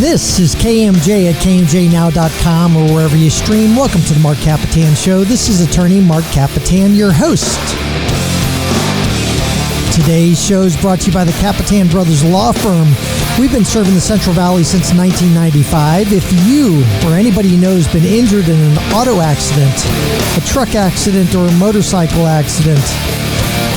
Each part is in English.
This is KMJ at KMJNow.com or wherever you stream. Welcome to the Marc Kapetan Show. This is attorney Marc Kapetan, your host. Today's show is brought to you by the Kapetan Brothers Law Firm. We've been serving the Central Valley since 1995. If you or anybody you know has been injured in an auto accident, a truck accident, or a motorcycle accident,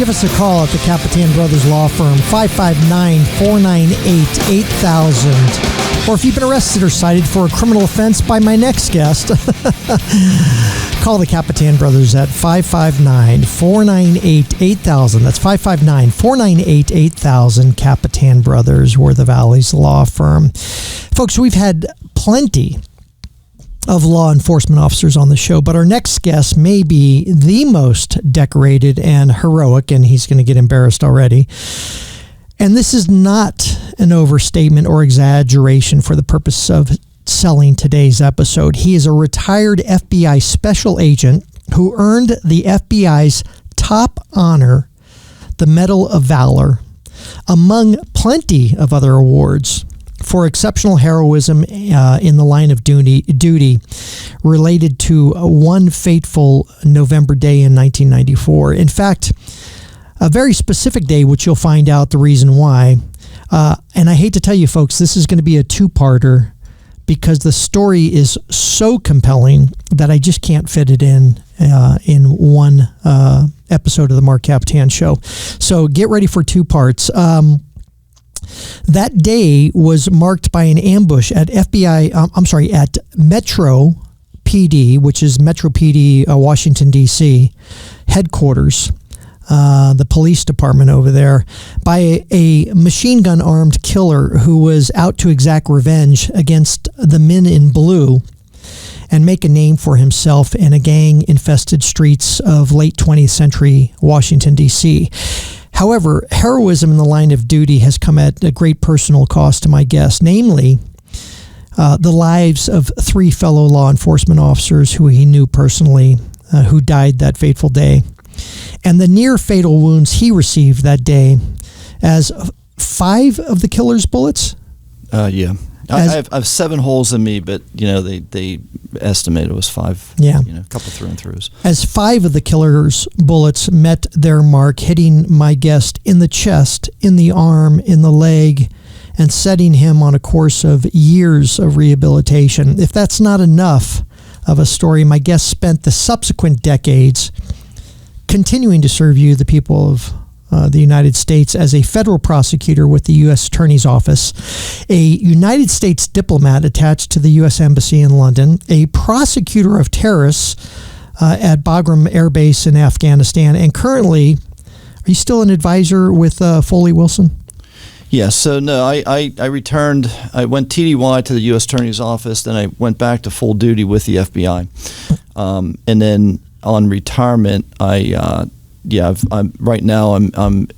give us a call at the Kapetan Brothers Law Firm, 559-498-8000. Or if you've been arrested or cited for a criminal offense by my next guest, call the Kapetan Brothers at 559-498-8000. That's 559-498-8000. Kapetan Brothers, we're the Valley's law firm. Folks, we've had plenty of law enforcement officers on the show, but our next guest may be the most decorated and heroic, and he's going to get embarrassed already. And this is not an overstatement or exaggeration for the purpose of selling today's episode. He is a retired FBI special agent who earned the FBI's top honor, the Medal of Valor, among plenty of other awards for exceptional heroism in the line of duty related to one fateful November day in 1994. In fact, a very specific day, which you'll find out the reason why. And I hate to tell you, folks, this is going to be a two-parter because the story is so compelling that I just can't fit it in one episode of the Marc Kapetan Show. So get ready for two parts. That day was marked by an ambush at at Metro PD, which is Metro PD, Washington, D.C. headquarters. The police department over there, by a machine gun armed killer who was out to exact revenge against the men in blue and make a name for himself in a gang infested streets of late 20th century Washington, D.C. However, heroism in the line of duty has come at a great personal cost to my guest, namely the lives of three fellow law enforcement officers who he knew personally, who died that fateful day. And the near-fatal wounds he received that day, as 5 of the killer's bullets? Yeah. I have 7 holes in me, but, they estimated it was 5. Yeah. A couple through-and-throughs. As 5 of the killer's bullets met their mark, hitting my guest in the chest, in the arm, in the leg, and setting him on a course of years of rehabilitation. If that's not enough of a story, my guest spent the subsequent decades continuing to serve you, the people of the United States, as a federal prosecutor with the U.S. Attorney's Office, a United States diplomat attached to the U.S. Embassy in London, a prosecutor of terrorists at Bagram Air Base in Afghanistan, and currently, are you still an advisor with Foley Wilson? Yeah, so no, I returned. I went TDY to the U.S. Attorney's Office, then I went back to full duty with the FBI, and then on retirement, I'm right now I'm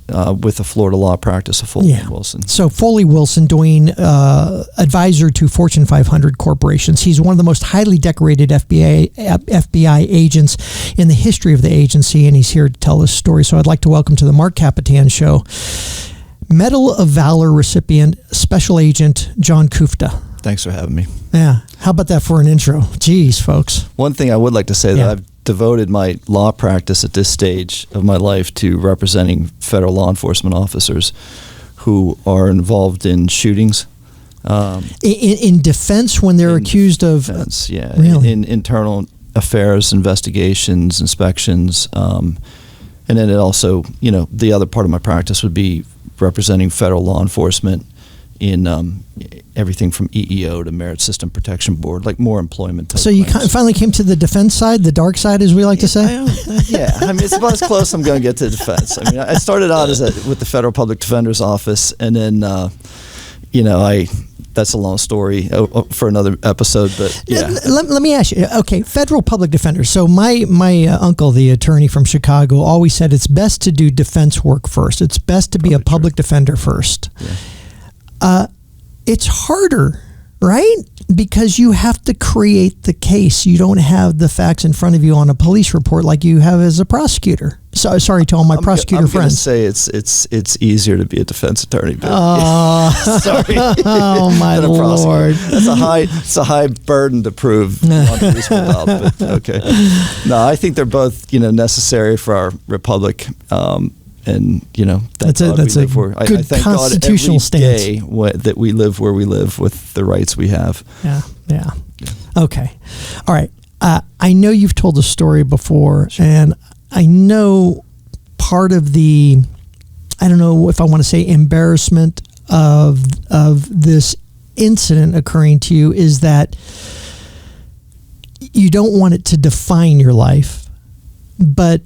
with the Florida law practice of Foley Wilson. So Foley Wilson, doing advisor to Fortune 500 corporations. He's one of the most highly decorated FBI agents in the history of the agency, and he's here to tell this story. So I'd like to welcome to the Marc Kapetan Show, Medal of Valor recipient, Special Agent John Kuchta. Thanks for having me. Yeah, how about that for an intro? Geez, folks. One thing I would like to say that I've devoted my law practice at this stage of my life to representing federal law enforcement officers who are involved in shootings. In defense when they're accused of... Defense, yeah. Really? In internal affairs, investigations, inspections. And then it also, the other part of my practice would be representing federal law enforcement in everything from EEO to Merit System Protection Board, like more employment type. So you finally came to the defense side, the dark side, as we like to say? It's about as close I'm going to get to defense. I started out with the Federal Public Defender's Office, and then, that's a long story for another episode, but yeah. Let me ask you, okay, Federal Public Defender. So my uncle, the attorney from Chicago, always said it's best to do defense work first. It's best to be a public defender first. Yeah. It's harder, right? Because you have to create the case. You don't have the facts in front of you on a police report like you have as a prosecutor. sorry to all my prosecutor friends. I'm going to say it's easier to be a defense attorney. But sorry. Oh my Lord. It's a high burden to prove beyond a reasonable doubt. But okay. No, I think they're both necessary for our republic. And that's a good I thank constitutional God every stance day that we live where we live with the rights we have. Yeah. Okay. All right. I know you've told the story before, and I know part of the, I don't know if I want to say embarrassment of this incident occurring to you is that you don't want it to define your life, but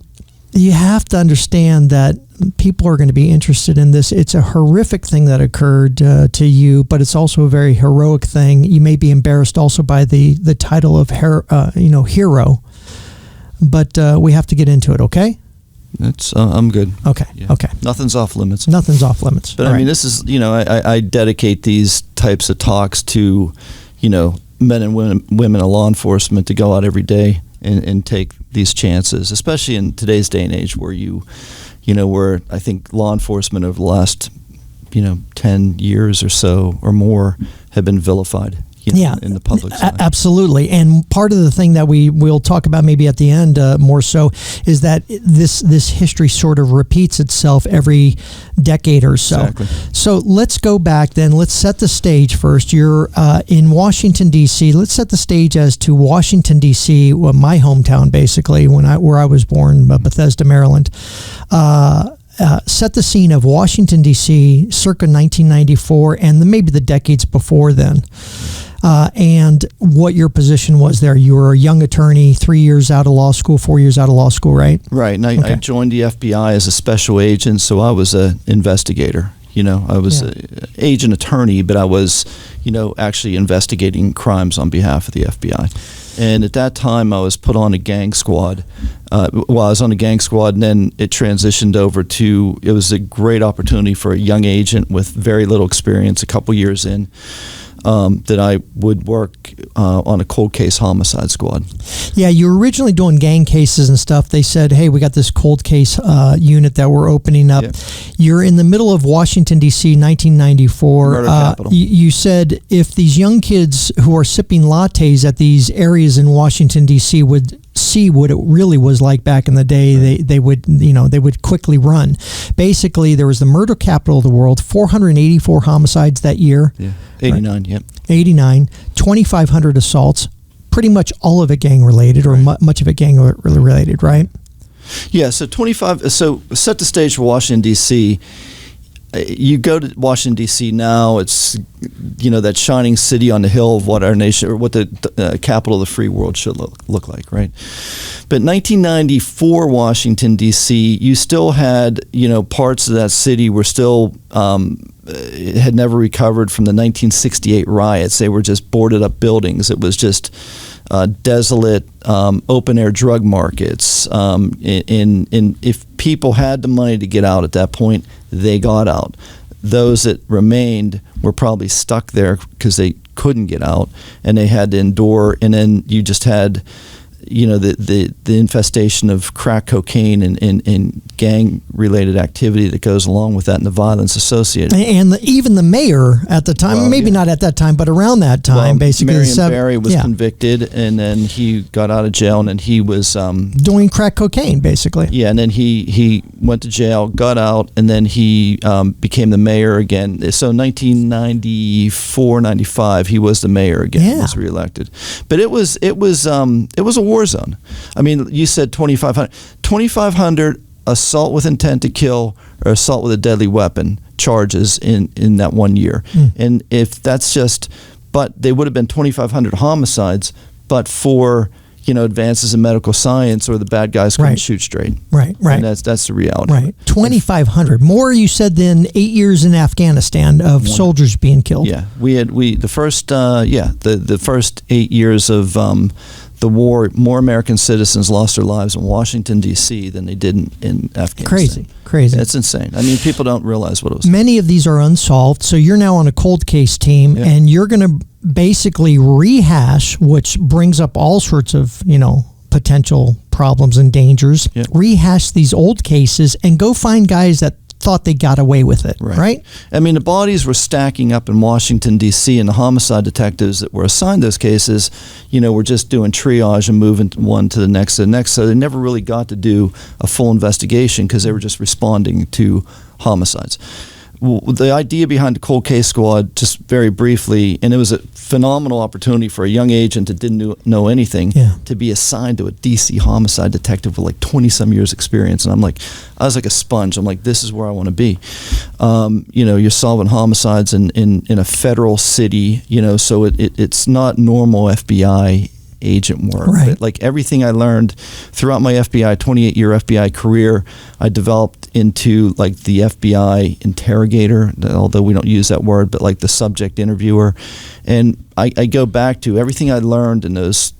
you have to understand that people are going to be interested in this. It's a horrific thing that occurred to you, but it's also a very heroic thing. You may be embarrassed also by the title of hero, but we have to get into it. Okay. I'm good. Okay. Yeah. Okay. Nothing's off limits. But I mean, this is I dedicate these types of talks to men and women in law enforcement to go out every day and take these chances, especially in today's day and age where where I think law enforcement over the last 10 years or so or more have been vilified in the public side. Absolutely. And part of the thing that we'll talk about maybe at the end more so is that this history sort of repeats itself every decade or so. Exactly. So let's go back then. Let's set the stage first. You're in Washington, D.C. Let's set the stage as to Washington, D.C., my hometown basically, where I was born, Bethesda, Maryland. Set the scene of Washington, D.C., circa 1994, and maybe the decades before then. And what your position was there. You were a young attorney, 3 years out of law school, 4 years out of law school, right? Right. And I joined the FBI as a special agent, so I was an investigator. I was an agent attorney, but I was, actually investigating crimes on behalf of the FBI. And at that time, I was put on a gang squad. I was on a gang squad, and then it transitioned over to, it was a great opportunity for a young agent with very little experience, a couple years in, that I would work on a cold case homicide squad. Yeah, you were originally doing gang cases and stuff. They said, hey, we got this cold case unit that we're opening up. Yeah. You're in the middle of Washington, D.C., 1994. Murder capital. You said if these young kids who are sipping lattes at these areas in Washington, D.C. would see what it really was like back in the day, they would quickly run. Basically, there was the murder capital of the world, 484 homicides that year. Yeah, 89, right? Yep. 89, 2,500 assaults, pretty much all of it gang related, or much of it gang related, right? Yeah, so set the stage for Washington, D.C. You go to Washington, D.C. now, it's, that shining city on the hill of what our nation, or what the capital of the free world should look like, right? But 1994 Washington, D.C., you still had, parts of that city were still, had never recovered from the 1968 riots. They were just boarded up buildings. It was just desolate, open-air drug markets. If people had the money to get out at that point, they got out. Those that remained were probably stuck there because they couldn't get out, and they had to endure. And then you just had, the infestation of crack cocaine and gang-related activity that goes along with that, and the violence associated. And even the mayor at the time, not at that time, but around that time, basically. Marion Barry was convicted, and then he got out of jail, and then he was doing crack cocaine, basically. Yeah, and then he went to jail, got out, and then he became the mayor again. So 1994, 95, he was the mayor again. Yeah. He was reelected. But it was a war zone. I mean, you said 2,500 assault with intent to kill or assault with a deadly weapon charges in that 1 year. And if that's but they would have been 2,500 homicides, but for advances in medical science, or the bad guys couldn't shoot straight. Right. And that's the reality. Right. 2,500 more, you said, than 8 years in Afghanistan of soldiers being killed. Yeah, the first 8 years of the war, more American citizens lost their lives in Washington, D.C. than they did in Afghanistan. Crazy. That's insane. I mean, people don't realize what it was. Many of these are unsolved, so you're now on a cold case team, and you're going to basically rehash, which brings up all sorts of, potential problems and dangers, rehash these old cases, and go find guys that thought they got away with it, right? I mean, the bodies were stacking up in Washington, D.C., and the homicide detectives that were assigned those cases, were just doing triage and moving one to the next, so they never really got to do a full investigation because they were just responding to homicides. The idea behind the Cold Case Squad, just very briefly, and it was a phenomenal opportunity for a young agent that didn't know anything to be assigned to a DC homicide detective with like 20-some years experience. And I was like a sponge. I'm like, this is where I want to be. You're solving homicides in a federal city, so it's not normal FBI agent work. But like everything I learned throughout my 28-year FBI career, I developed into like the FBI interrogator, although we don't use that word, but like the subject interviewer. And I go back to everything I learned in those,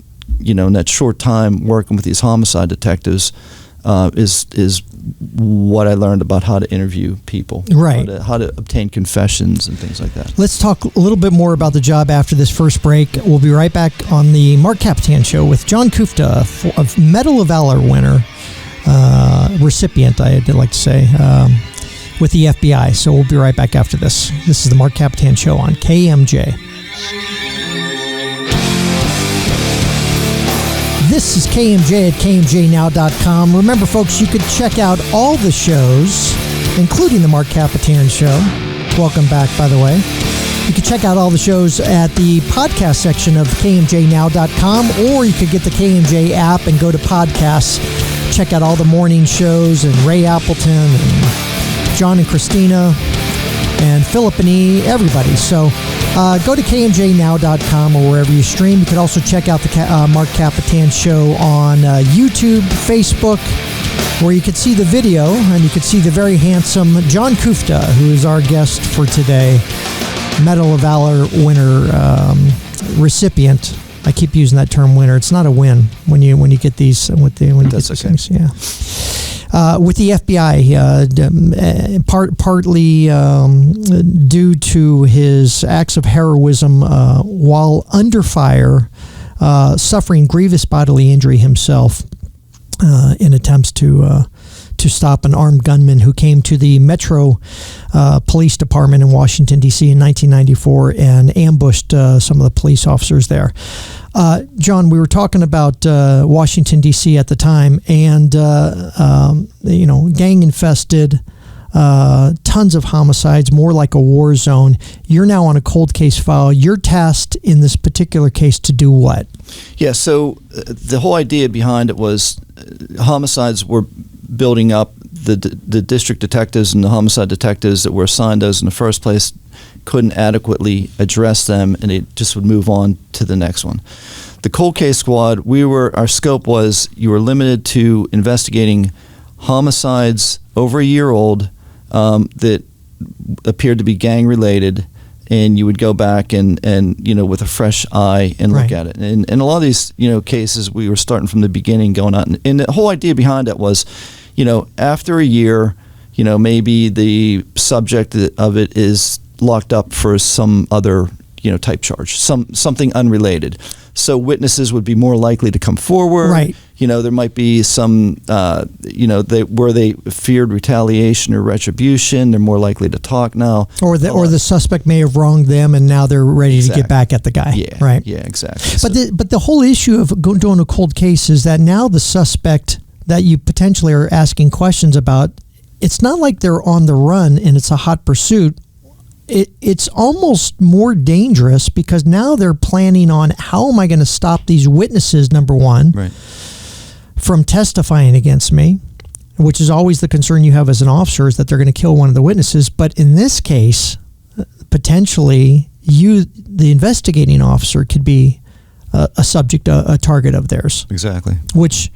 in that short time working with these homicide detectives is what I learned about how to interview people, how to obtain confessions and things like that. Let's talk a little bit more about the job after this first break. We'll be right back on the Marc Kapetan Show with John Kuchta, a Medal of Valor winner, recipient, I did like to say, with the FBI. So we'll be right back after this. This is the Marc Kapetan Show on KMJ. This is KMJ at KMJNow.com. Remember, folks, you could check out all the shows, including the Marc Kapetan Show. Welcome back, by the way. You can check out all the shows at the podcast section of KMJNow.com, or you could get the KMJ app and go to podcasts. Check out all the morning shows and Ray Appleton and John and Christina and Philip and E, everybody. So go to KMJNow.com or wherever you stream. You can also check out the Marc Kapetan Show on YouTube, Facebook, where you can see the video and you can see the very handsome John Kuchta, who is our guest for today, Medal of Valor winner, recipient. I keep using that term winner. It's not a win when you get these things. Yeah. With the FBI, partly due to his acts of heroism while under fire, suffering grievous bodily injury himself in attempts to stop an armed gunman who came to the Metro Police Department in Washington, D.C. in 1994 and ambushed some of the police officers there. John, we were talking about Washington, D.C. at the time, and, gang-infested, tons of homicides, more like a war zone. You're now on a cold case file. You're tasked in this particular case to do what? Yeah, so the whole idea behind it was homicides were building up. The district detectives and the homicide detectives that were assigned those in the first place couldn't adequately address them, and it just would move on to the next one. The Cold Case Squad, our scope was you were limited to investigating homicides over a year old that appeared to be gang related, and you would go back and with a fresh eye and look at it. And a lot of these cases, we were starting from the beginning, going out, and the whole idea behind it was, after a year, maybe the subject of it is locked up for some other type charge, something unrelated. So witnesses would be more likely to come forward. Right. There might be some, where they feared retaliation or retribution. They're more likely to talk now. Or the suspect may have wronged them, and now they're ready to get back at the guy. Yeah. Right. Yeah. Exactly. But the whole issue of doing a cold case is that now the suspect that you potentially are asking questions about, it's not like they're on the run and it's a hot pursuit. It's almost more dangerous because now they're planning on how am I going to stop these witnesses, number one, from testifying against me, which is always the concern you have as an officer, is that they're going to kill one of the witnesses. But in this case, potentially, the investigating officer, could be a subject, a target of theirs. Exactly. Which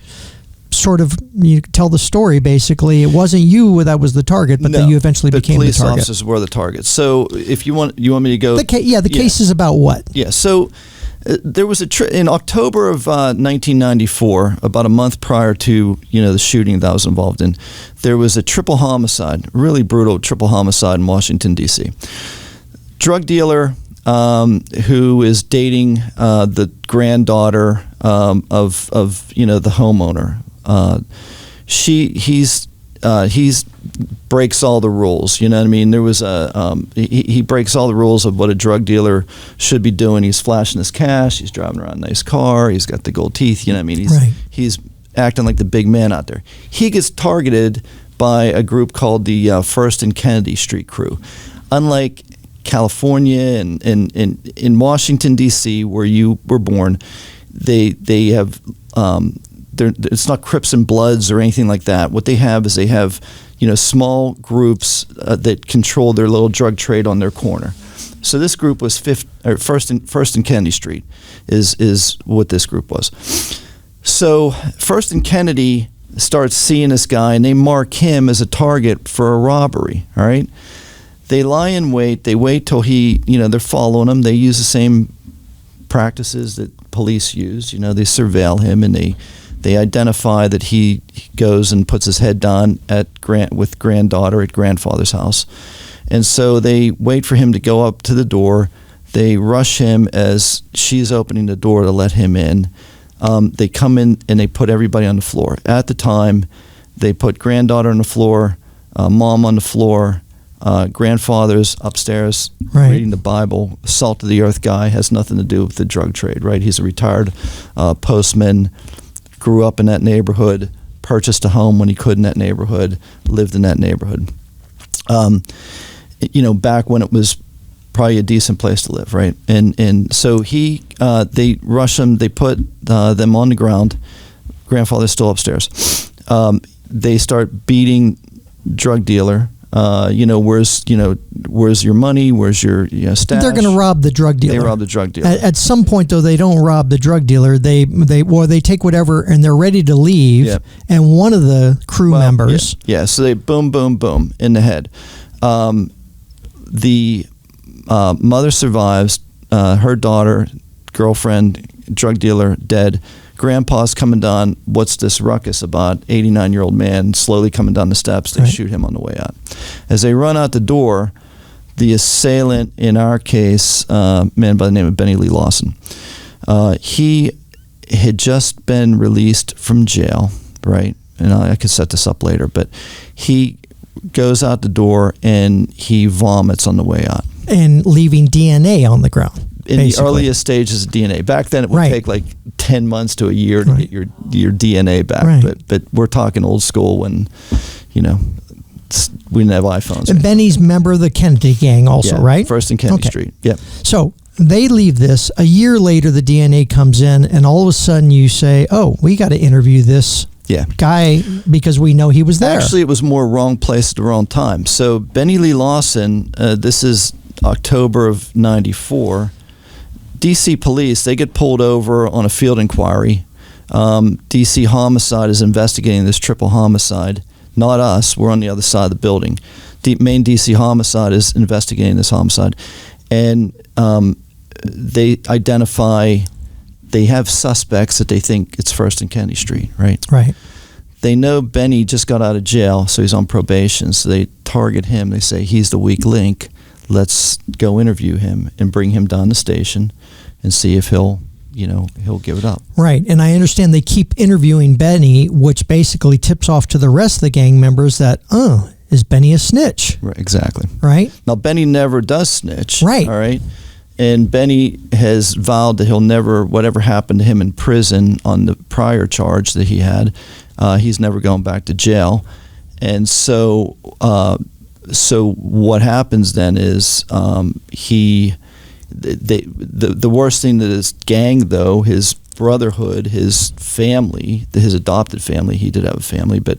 sort of, you tell the story, basically, it wasn't you that was the target, but that you eventually became the target. Police officers were the target. So if you want me to go... The case is about what? Yeah, so there was in October of 1994, about a month prior to the shooting that I was involved in, there was a triple homicide, really brutal triple homicide in Washington, D.C. Drug dealer, who is dating the granddaughter of the homeowner. He's breaks all the rules. You know what I mean? There was he breaks all the rules of what a drug dealer should be doing. He's flashing his cash. He's driving around a nice car. He's got the gold teeth. You know what I mean? He's acting like the big man out there. He gets targeted by a group called the First and Kennedy Street crew. Unlike California and in Washington D.C., where you were born, they have it's not Crips and Bloods or anything like that. What they have is small groups that control their little drug trade on their corner. So this group was First and Kennedy Street is what this group was. So First and Kennedy starts seeing this guy, and they mark him as a target for a robbery. All right, they lie in wait. They wait till they're following him. They use the same practices that police use. They surveil him, and they identify that he goes and puts his head down with granddaughter at grandfather's house. And so they wait for him to go up to the door. They rush him as she's opening the door to let him in. They come in and they put everybody on the floor. At the time, they put granddaughter on the floor, mom on the floor, grandfather's upstairs reading the Bible. Salt of the earth guy, has nothing to do with the drug trade, right? He's a retired postman, grew up in that neighborhood, purchased a home when he could in that neighborhood, lived in that neighborhood. Back when it was probably a decent place to live, right? And so they rush him, they put them on the ground. Grandfather's still upstairs. They start beating drug dealer. Where's your money? Where's your stash? They're going to rob the drug dealer. They rob the drug dealer. At some point, though, they don't rob the drug dealer. They take whatever and they're ready to leave. Yep. And one of the crew members, so they boom, boom, boom in the head. The mother survives. Her daughter, girlfriend, drug dealer, dead. Grandpa's coming down. What's this ruckus about? 89-year-old man slowly coming down the steps. They shoot him on the way out. As they run out the door, the assailant, in our case, a man by the name of Benny Lee Lawson, he had just been released from jail, right? And I could set this up later, but he goes out the door and he vomits on the way out. And leaving DNA on the ground. In the earliest stages of DNA. Back then, it would take like 10 months to a year to get your DNA back. Right. But we're talking old school when, we didn't have iPhones. And Benny's member of the Kennedy gang also, right? First and Kennedy Street. Yep. So they leave this. A year later, the DNA comes in, and all of a sudden you say, oh, we got to interview this guy because we know he was there. Actually, it was more wrong place at the wrong time. So Benny Lee Lawson, this is October of 94. DC police, they get pulled over on a field inquiry. DC homicide is investigating this triple homicide. Not us. We're on the other side of the building. Main DC homicide is investigating this homicide. And they identify, they have suspects that they think it's First and Kennedy Street, right? Right. They know Benny just got out of jail, so he's on probation. So they target him. They say, he's the weak link. Let's go interview him and bring him down the station and see if he'll give it up. Right. And I understand they keep interviewing Benny, which basically tips off to the rest of the gang members that, is Benny a snitch? Right, exactly. Right. Now, Benny never does snitch. Right. All right. And Benny has vowed that he'll never, whatever happened to him in prison on the prior charge that he had, he's never going back to jail. And so what happens then is the worst thing that his gang, though, his brotherhood, his family, his adopted family, he did have a family, but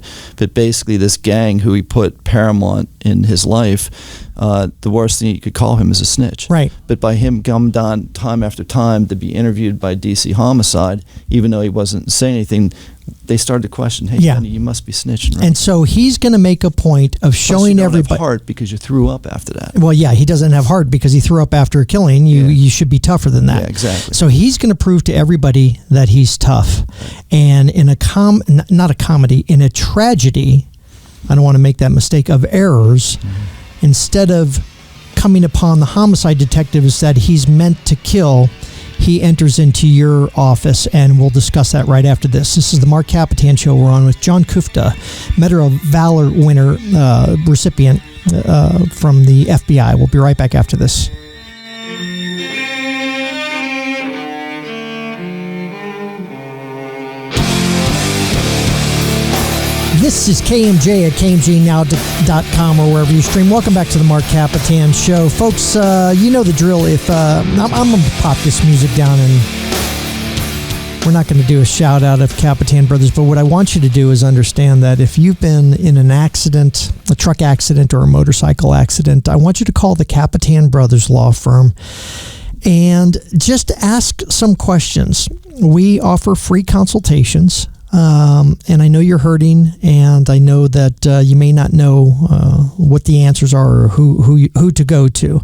basically this gang who he put paramount in his life, the worst thing you could call him is a snitch. Right. But by him coming down time after time to be interviewed by DC Homicide, even though he wasn't saying anything, they started to question, hey, Benny, you must be snitching, right? And so he's going to make a point of showing everybody. Plus you don't have heart because you threw up after that. Well, yeah, he doesn't have heart because he threw up after a killing. You should be tougher than that. Yeah, exactly. So he's going to prove to everybody that he's tough. And in a not a comedy, in a tragedy, I don't want to make that mistake of errors, instead of coming upon the homicide detectives that he's meant to kill, he enters into your office, and we'll discuss that right after this. This is the Marc Kapetan Show. We're on with John Kuchta, Medal of Valor winner, recipient from the FBI. We'll be right back after this. This is KMJ at KMJNow.com or wherever you stream. Welcome back to the Marc Kapetan Show. Folks, you know the drill. If I'm going to pop this music down, and we're not going to do a shout out of Kapetan Brothers, but what I want you to do is understand that if you've been in an accident, a truck accident or a motorcycle accident, I want you to call the Kapetan Brothers Law Firm and just ask some questions. We offer free consultations. And I know you're hurting, and I know that you may not know what the answers are or who to go to.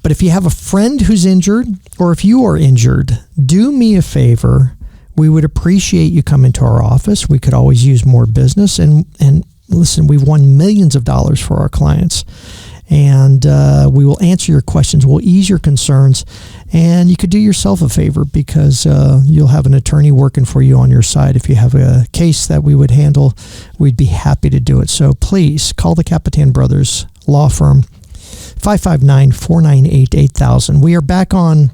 But if you have a friend who's injured, or if you are injured, do me a favor. We would appreciate you coming to our office. We could always use more business. And listen, we've won millions of dollars for our clients. And we will answer your questions. We'll ease your concerns. And you could do yourself a favor, because you'll have an attorney working for you on your side. If you have a case that we would handle, we'd be happy to do it. So please call the Kapetan Brothers Law Firm, 559-498-8000. We are back on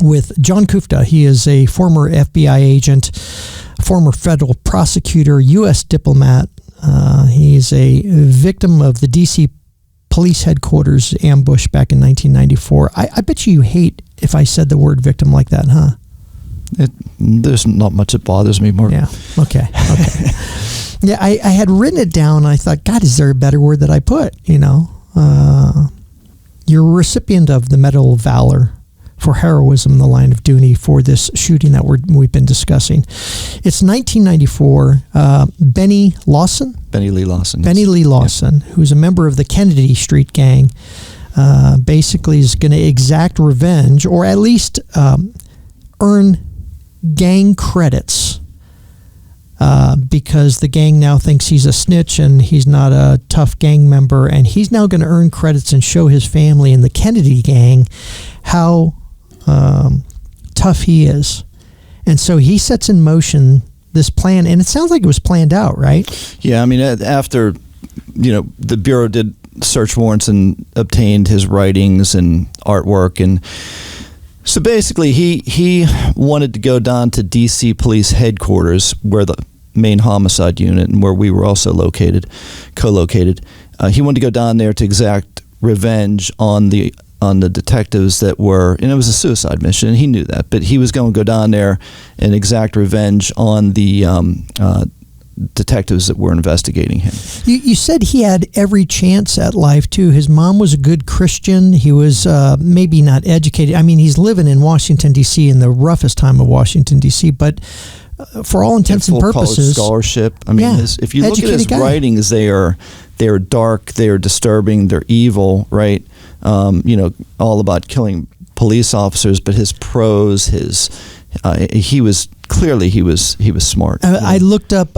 with John Kuchta. He is a former FBI agent, former federal prosecutor, U.S. diplomat. He is a victim of the D.C. police headquarters ambush back in 1994. I bet you hate if I said the word victim like that, huh? There's not much that bothers me more. Yeah. Okay. Yeah, I had written it down. And I thought, God, is there a better word that I put? You're a recipient of the Medal of Valor for heroism in the line of duty for this shooting that we've been discussing. It's 1994. Benny Lee Lawson. Yes. Benny Lee Lawson, who's a member of the Kennedy Street gang, basically is going to exact revenge, or at least earn gang credits, because the gang now thinks he's a snitch and he's not a tough gang member, and he's now going to earn credits and show his family in the Kennedy gang how tough he is. And so he sets in motion this plan, and it sounds like it was planned out, right? Yeah, I mean, after, the Bureau did search warrants and obtained his writings and artwork, and so basically he wanted to go down to D.C. police headquarters, where the main homicide unit and where we were also co-located. He wanted to go down there to exact revenge on the detectives that were, and it was a suicide mission, and he knew that, but he was going to go down there and exact revenge on the detectives that were investigating him. You said he had every chance at life, too. His mom was a good Christian. He was maybe not educated. I mean, he's living in Washington, D.C. in the roughest time of Washington, D.C., but for all intents and purposes, full college scholarship. I mean, if you look at his writings, they are dark, they are disturbing, they're evil, right? All about killing police officers, but his prose, he was smart. I looked up.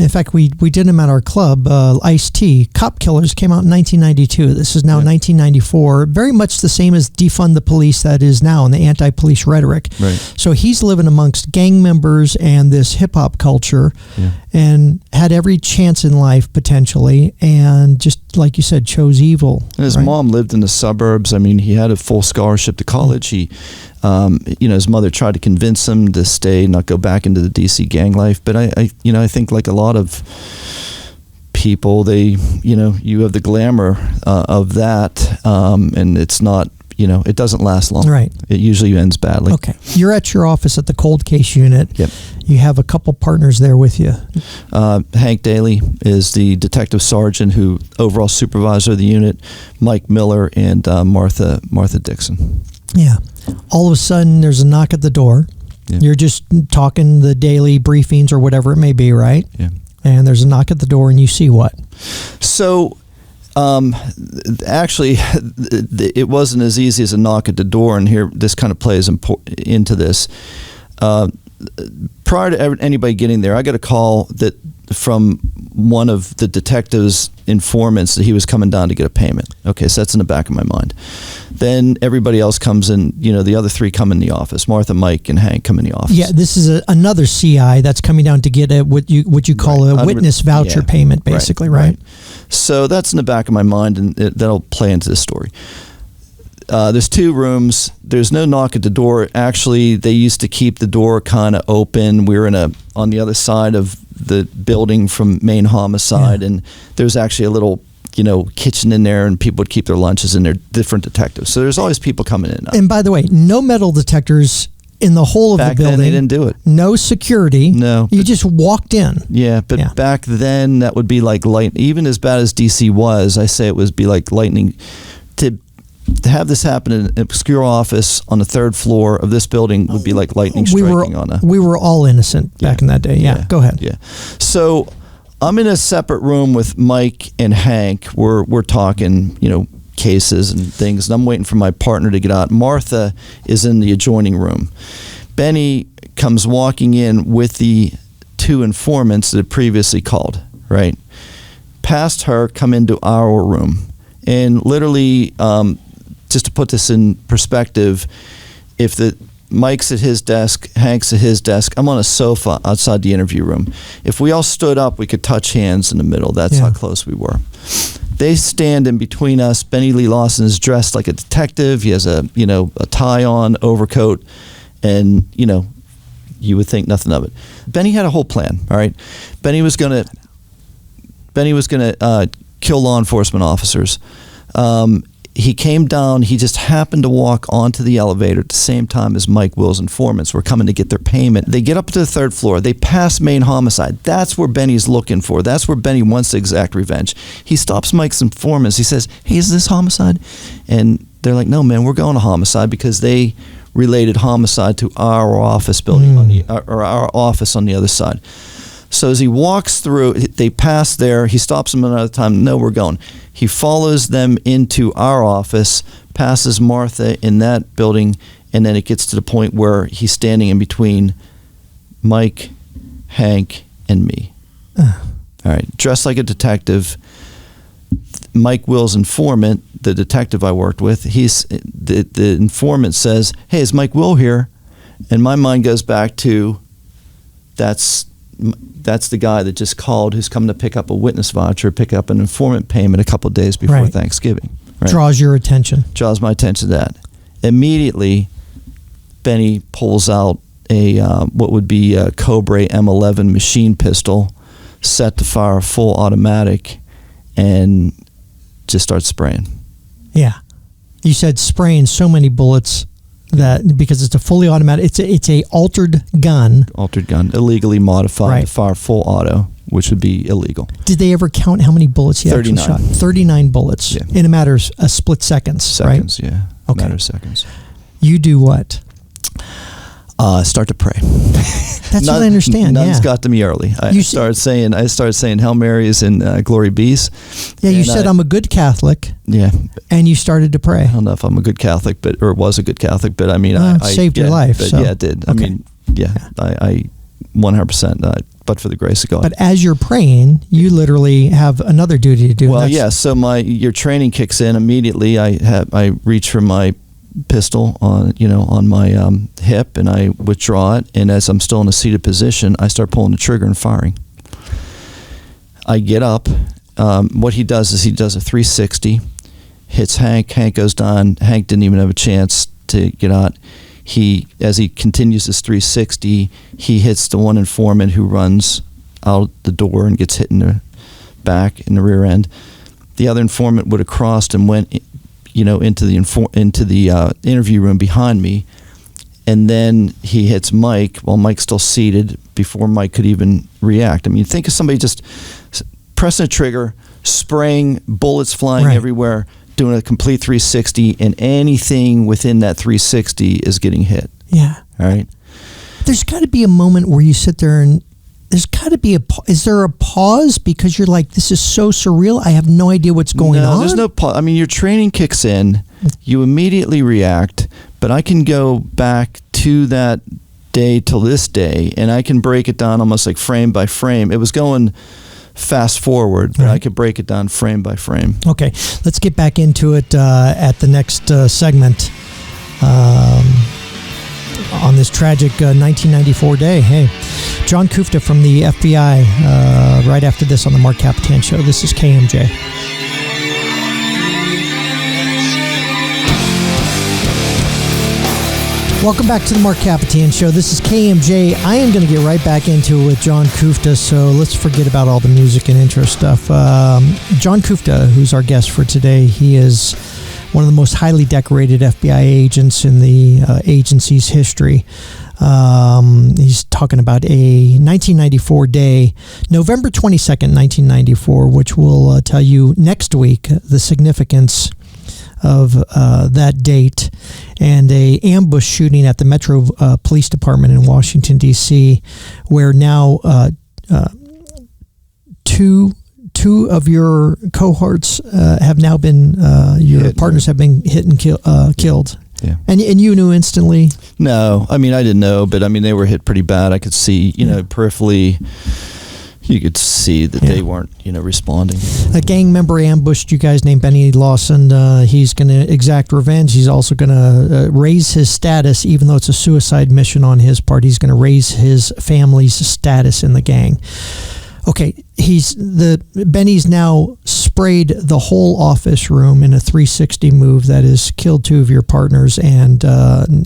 In fact, we did him at our club. Ice-T, Cop Killers, came out in 1992. This is now 1994. Very much the same as Defund the Police that is now in the anti-police rhetoric. Right. So he's living amongst gang members and this hip-hop culture, and had every chance in life potentially, and just like you said, chose evil. And his mom lived in the suburbs. I mean, he had a full scholarship to college. He his mother tried to convince him to stay, not go back into the DC gang life. But I think like a lot of people, you have the glamour of that, and it's not, it doesn't last long. Right. It usually ends badly. Okay. You're at your office at the cold case unit. Yep. You have a couple partners there with you. Hank Daly is the detective sergeant who overall supervisor of the unit, Mike Miller, and Martha Dixon. Yeah. All of a sudden, there's a knock at the door. Yeah. You're just talking the daily briefings or whatever it may be, right? Yeah. And there's a knock at the door, and you see what? So, actually, it wasn't as easy as a knock at the door, and here this kind of plays into this. Prior to anybody getting there, I got a call that from one of the detective's informants that he was coming down to get a payment. Okay, so that's in the back of my mind. Then everybody else comes in, the other three come in the office. Martha, Mike, and Hank come in the office. Yeah, this is another CI that's coming down to get what you call a witness voucher payment, basically, right? So that's in the back of my mind, and that'll play into this story. There's 2 rooms. There's no knock at the door. Actually, they used to keep the door kind of open. We were on the other side of the building from main homicide, and there's actually a little kitchen in there, and people would keep their lunches in there, different detectives. So there's always people coming in. And by the way, no metal detectors in the whole of the building. Back then, they didn't do it. No security. No. You just walked in. Yeah, but back then, that would be like light. Even as bad as DC was, I say it would be like lightning. To have this happen in an obscure office on the 3rd floor of this building would be like lightning striking on a... We were all innocent back in that day. Yeah, go ahead. Yeah. So I'm in a separate room with Mike and Hank. We're talking, cases and things, and I'm waiting for my partner to get out. Martha is in the adjoining room. Benny comes walking in with the 2 informants that had previously called, right? Past her, come into our room. And literally... just to put this in perspective, if Mike's at his desk, Hank's at his desk, I'm on a sofa outside the interview room. If we all stood up, we could touch hands in the middle. That's how close we were. They stand in between us. Benny Lee Lawson is dressed like a detective. He has a tie on, overcoat, and you would think nothing of it. Benny had a whole plan. All right, Benny was gonna kill law enforcement officers. He came down. He just happened to walk onto the elevator at the same time as Mike Will's informants were coming to get their payment. They get up to the 3rd floor. They pass main homicide. That's where Benny's looking for. That's where Benny wants to exact revenge. He stops Mike's informants. He says, "Hey, is this homicide?" And they're like, "No, man, we're going to homicide," because they related homicide to our office building or our office on the other side. So as he walks through, they pass there. He stops them another time. "No, we're going." He follows them into our office, passes Martha in that building, and then it gets to the point where he's standing in between Mike, Hank, and me. All right, dressed like a detective. Mike Will's informant, the detective I worked with, the informant says, "Hey, is Mike Will here?" And my mind goes back to, that's the guy that just called, who's coming to pick up a witness voucher, pick up an informant payment a couple of days before Thanksgiving. Right? Draws your attention. Draws my attention to that. Immediately, Benny pulls out what would be a Cobra M11 machine pistol, set to fire full automatic, and just starts spraying. Yeah. You said spraying so many bullets that because it's a fully automatic, it's a altered gun, illegally modified to fire full auto, which would be illegal. Did they ever count how many bullets he actually shot? 39 bullets in a matter of a split seconds, right? Yeah. Okay. Matter of seconds. You do what? Start to pray. That's what I understand. Nuns got to me early. I started saying Hail Marys and Glory Bees. Yeah, you said I'm a good Catholic. Yeah, and you started to pray. I don't know if I'm a good Catholic, or was a good Catholic, but I mean, I saved your life. But yeah, it did. Okay. I mean, I 100%. But for the grace of God. But as you're praying, you literally have another duty to do. Well, so your training kicks in immediately. I reach for my pistol on my hip, and I withdraw it, and as I'm still in a seated position, I start pulling the trigger and firing. I get up. What he does is he does a 360, hits Hank. Hank goes down. Hank didn't even have a chance to get out. As he continues this 360, he hits the one informant who runs out the door and gets hit in the back, in the rear end. The other informant would have crossed and went into the interview room behind me, and then he hits Mike while Mike's still seated before Mike could even react. I mean, think of somebody just pressing a trigger, spraying, bullets flying everywhere, doing a complete 360, and anything within that 360 is getting hit. Yeah. All right. There's got to be a moment where you sit there and there's got to be is there a pause because you're like, this is so surreal, I have no idea what's going on? No, there's no pause. I mean, your training kicks in, you immediately react, but I can go back to that day till this day, and I can break it down almost like frame by frame. It was going fast forward, but I could break it down frame by frame. Okay, let's get back into it at the next segment on this tragic 1994 day. Hey, John Kuchta from the FBI right after this on the Marc Kapetan Show. This is KMJ. Welcome back to the Marc Kapetan Show. This is KMJ. I am going to get right back into it with John Kuchta, so let's forget about all the music and intro stuff. John Kuchta, who's our guest for today, he is one of the most highly decorated FBI agents in the agency's history. He's talking about a 1994 day, November 22nd, 1994, which will tell you next week the significance of that date, and a ambush shooting at the Metro Police Department in Washington, D.C., where now two of your cohorts have now been, your partners have been hit and killed. Yeah. And you knew instantly? No, I mean, I didn't know, but I mean, they were hit pretty bad. I could see, peripherally, you could see that they weren't, responding. A gang member ambushed you guys named Benny Lawson. He's going to exact revenge. He's also going to raise his status, even though it's a suicide mission on his part. He's going to raise his family's status in the gang. Okay, Benny's now sprayed the whole office room in a 360 move that has killed two of your partners and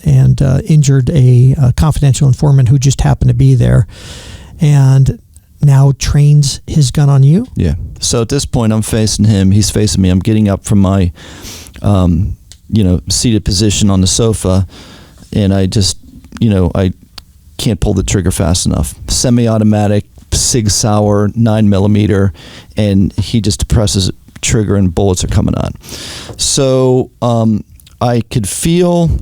injured a confidential informant who just happened to be there, and now trains his gun on you? Yeah. So at this point, I'm facing him. He's facing me. I'm getting up from my, seated position on the sofa, and I just, I can't pull the trigger fast enough. Semi-automatic, Sig Sauer, 9mm, and he just presses trigger and bullets are coming on. So I could feel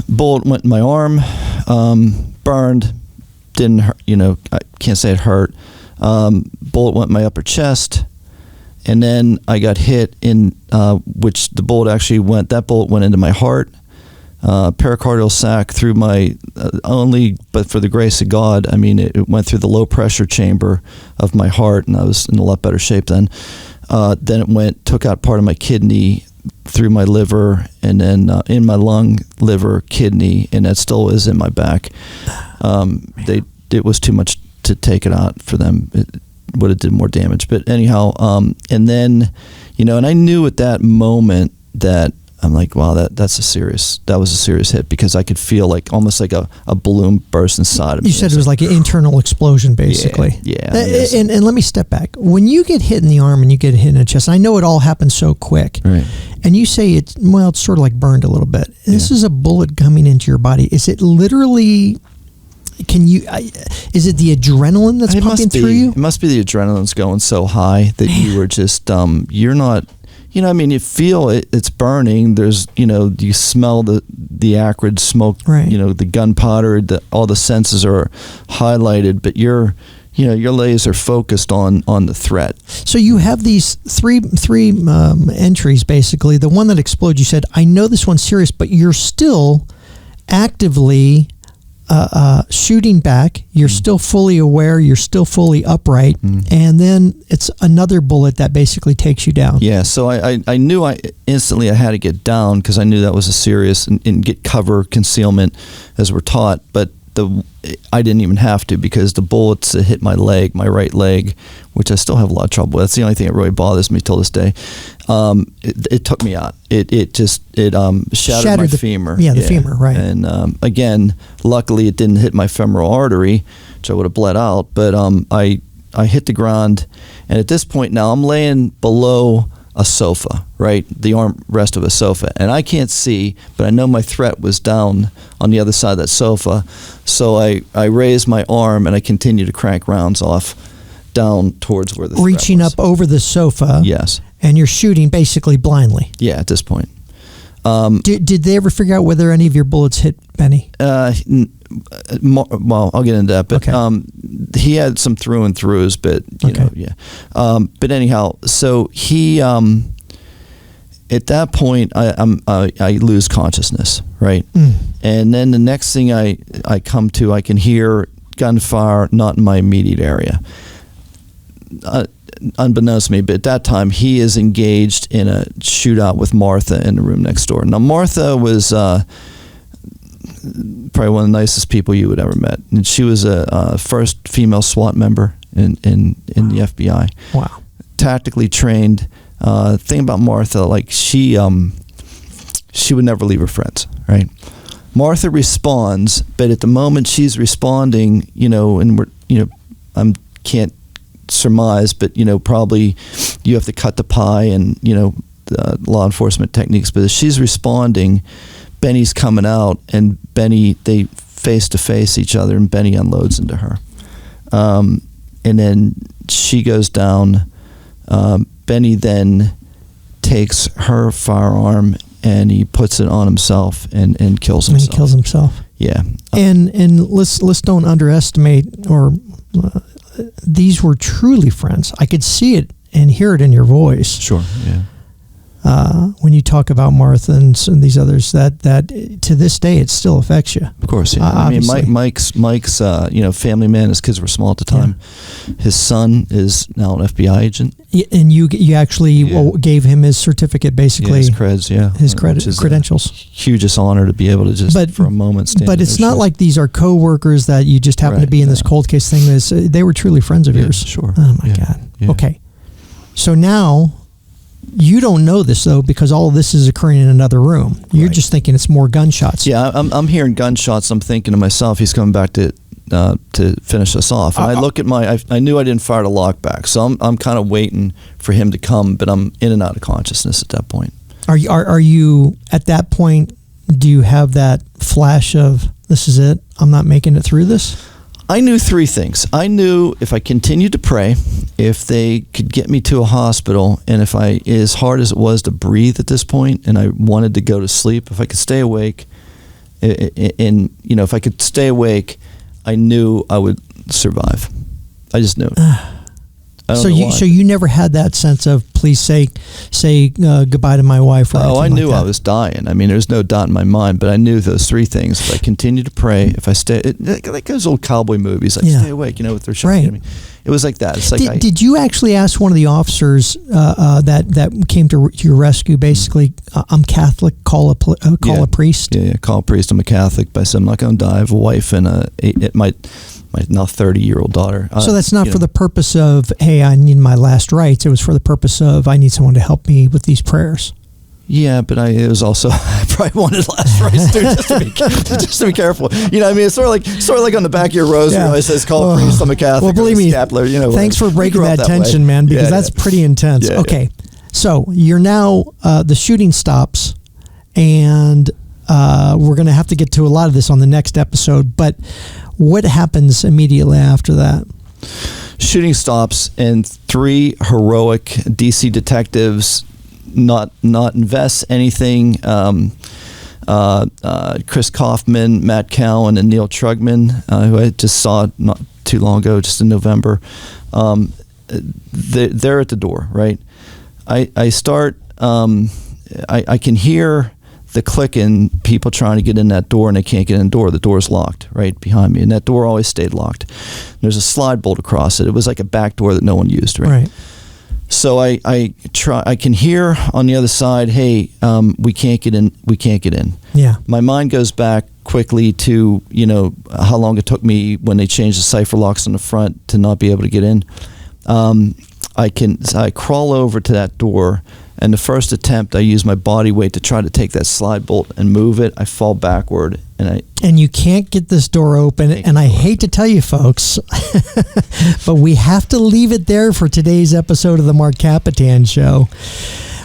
bullet went in my arm, burned. Didn't hurt, I can't say it hurt. Bullet went in my upper chest, and then I got hit in which the bullet actually went. That bullet went into my heart, pericardial sac through my but for the grace of God, I mean, it went through the low pressure chamber of my heart, and I was in a lot better shape then. Then it took out part of my kidney through my liver, and then in my lung, liver, kidney, and that still is in my back. It was too much to take it out for them. It would have did more damage. But anyhow, and then, and I knew at that moment that I'm like, wow, that was a serious hit, because I could feel like almost like a balloon burst inside of me. You said it was like an internal explosion, basically. Yeah. And let me step back. When you get hit in the arm and you get hit in the chest, I know it all happens so quick. Right. And you say it's sort of like burned a little bit. This is a bullet coming into your body. Is it literally? Is it the adrenaline that's pumping through you? It must be the adrenaline's going so high that you were just, you're not, you feel it's burning. There's, you smell the acrid smoke, right. The gunpowder, all the senses are highlighted, but you're laser focused on the threat. So you have these three entries, basically. The one that explodes, you said, I know this one's serious, but you're still actively shooting back. You're still fully aware. You're still fully upright. And then it's another bullet that basically takes you down. Yeah, so I knew instantly I had to get down, because I knew that was a serious, and get cover, concealment, as we're taught. But I didn't even have to, because the bullets that hit my leg, my right leg, which I still have a lot of trouble with. That's the only thing that really bothers me till this day. It took me out. It shattered my femur. Yeah, the femur, right. And again, luckily it didn't hit my femoral artery, which I would have bled out. But I hit the ground, and at this point now I'm laying below a sofa, right? The armrest of a sofa. And I can't see, but I know my threat was down on the other side of that sofa. So I raised my arm, and I continued to crank rounds off down towards where the threat was. Reaching up over the sofa. Yes. And you're shooting basically blindly. Yeah, at this point. Did they ever figure out whether any of your bullets hit Benny? Well, I'll get into that. But okay. He had some through and throughs, but you know, yeah. But anyhow, so he at that point, I lose consciousness, right? And then the next thing I come to, I can hear gunfire, not in my immediate area. Unbeknownst to me, but at that time, he is engaged in a shootout with Martha in the room next door. Now, Martha was probably one of the nicest people you would ever met, and she was a first female SWAT member in the FBI. Wow. Tactically trained. Thing about Martha, like she would never leave her friends, right? Martha responds, but at the moment she's responding, and I can't surmise, but probably you have to cut the pie and the law enforcement techniques. But as she's responding, Benny's coming out, and they face to face each other, and Benny unloads into her, and then she goes down. Benny then takes her firearm and he puts it on himself and kills himself. And he kills himself. Yeah. And let's don't underestimate, or these were truly friends. I could see it and hear it in your voice. Sure. Yeah. When you talk about Martha and these others, that to this day it still affects you. Of course, yeah. I mean, Mike's family man. His kids were small at the time. Yeah. His son is now an FBI agent. Yeah, and you actually gave him his certificate, basically. Yeah, his creds, yeah. His credentials. Hugest honor to be able to just for a moment stand. But it's not like these are coworkers that you just happen to be in this cold case thing. They were truly friends of yours. Sure. Oh my God. Yeah. Okay. So now. You don't know this, though, because all of this is occurring in another room. You're just thinking it's more gunshots. Yeah, I'm hearing gunshots. I'm thinking to myself, he's coming back to finish us off. And I look at I knew I didn't fire the lock back, so I'm kind of waiting for him to come, but I'm in and out of consciousness at that point. Are you at that point, do you have that flash of, this is it, I'm not making it through this? I knew three things. I knew if I continued to pray, if they could get me to a hospital, and as hard as it was to breathe at this point, and I wanted to go to sleep, if I could stay awake, if I could stay awake, I knew I would survive. I just knew it. So you never had that sense of, please say goodbye to my wife. Or I knew I was dying. I mean, there's no doubt in my mind, but I knew those three things. If I continue to pray, if I stay, like those old cowboy movies, like stay awake, with their shotgun. Right. It was like that. It's like did you actually ask one of the officers that came to your rescue, basically, I'm Catholic, call a priest? Yeah, call a priest. I'm a Catholic, but I said, I'm not going to die. I have a wife and my now 30-year-old daughter. So that's not for the purpose of, hey, I need my last rites. It was for the purpose of, I need someone to help me with these prayers. Yeah, but it was also, I probably wanted last rites too, just to be careful. It's sort of like on the back of your rosary. It says, call a priest, I'm a Catholic. Well, believe me, scapular, thanks for breaking that tension, man, because that's pretty intense. Yeah, okay, so you're now, the shooting stops, and we're going to have to get to a lot of this on the next episode, but what happens immediately after that? Shooting stops, and three heroic DC detectives not invest anything. Chris Kaufman, Matt Cowan, and Neil Trugman, who I just saw not too long ago, just in November. They're at the door, right? I start. I can hear the clicking, people trying to get in that door, and they can't get in the door. The door's locked right behind me, and that door always stayed locked. There's a slide bolt across it. It was like a back door that no one used, right? So I can hear on the other side, hey, we can't get in. We can't get in. Yeah. My mind goes back quickly to, how long it took me when they changed the cipher locks on the front to not be able to get in. I crawl over to that door, and the first attempt, I use my body weight to try to take that slide bolt and move it. I fall backward, and you can't get this door open. And I hate to tell you, folks, but we have to leave it there for today's episode of the Marc Kapetan Show.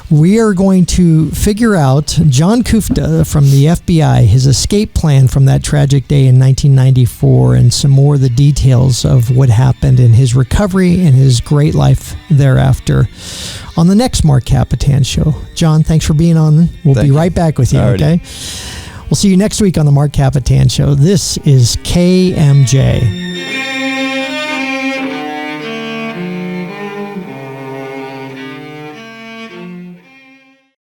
We are going to figure out John Kuchta from the FBI, his escape plan from that tragic day in 1994, and some more of the details of what happened in his recovery and his great life thereafter on the next Marc Kapetan Show. John, thanks for being on. We'll be right back with you, okay? We'll see you next week on the Marc Kapetan Show. This is KMJ.